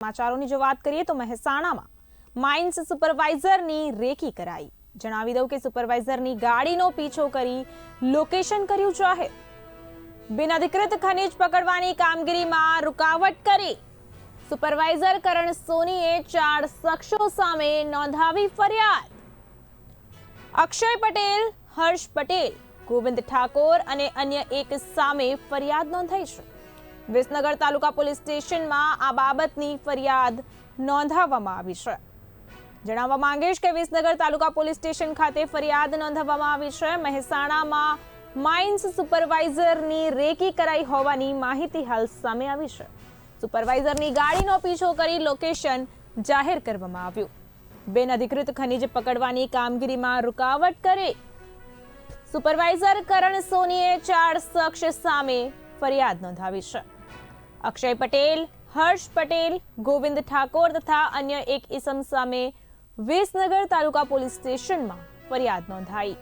સમાચારોની જો વાત કરીએ તો મહેસાણામાં માઇન્સ સુપરવાઇઝરની રેકી કરાઈ। જણાવી દઉં કે સુપરવાઇઝરની ગાડીનો પીછો કરી લોકેશન કર્યું જાહેર। બિનઅધિકૃત ખનીજ પકડવાની કામગીરીમાં રૂકાવટ કરી સુપરવાઇઝર કરણ સોનીએ 4 શખ્સો સામે નોંધાવી ફરિયાદ। અક્ષય પટેલ, હર્ષ પટેલ, ગોવિંદ ઠાકોર અને અન્ય એક સામે ફરિયાદ નોંધાઈ છે। વિસનગર તાલુકા પોલીસ સ્ટેશનમાં આ બાબતની ફરિયાદ નોંધાવવામાં આવી છે। જણાવવા માંગીશ કે વિસનગર તાલુકા પોલીસ સ્ટેશન ખાતે ફરિયાદ નોંધાવવામાં આવી છે। મહેસાણામાં માઇન્સ સુપરવાઇઝરની રેકી કરાઈ હોવાની માહિતી હાલ સામે આવી છે। સુપરવાઇઝરની ગાડીનો પીછો કરી લોકેશન જાહેર કરવામાં આવ્યું। બિનઅધિકૃત ખનીજ પકડવાની કામગીરીમાં રૂકાવટ કરી સુપરવાઇઝર કરણ સોનીએ 4 શખ્સ સામે ફરિયાદ નોંધાવી છે। અક્ષય પટેલ, હર્ષ પટેલ, ગોવિંદ ઠાકોર તથા અન્ય એક ઇસમ સામે વિસનગર તાલુકા પોલીસ સ્ટેશનમાં ફરિયાદ નોંધાઈ।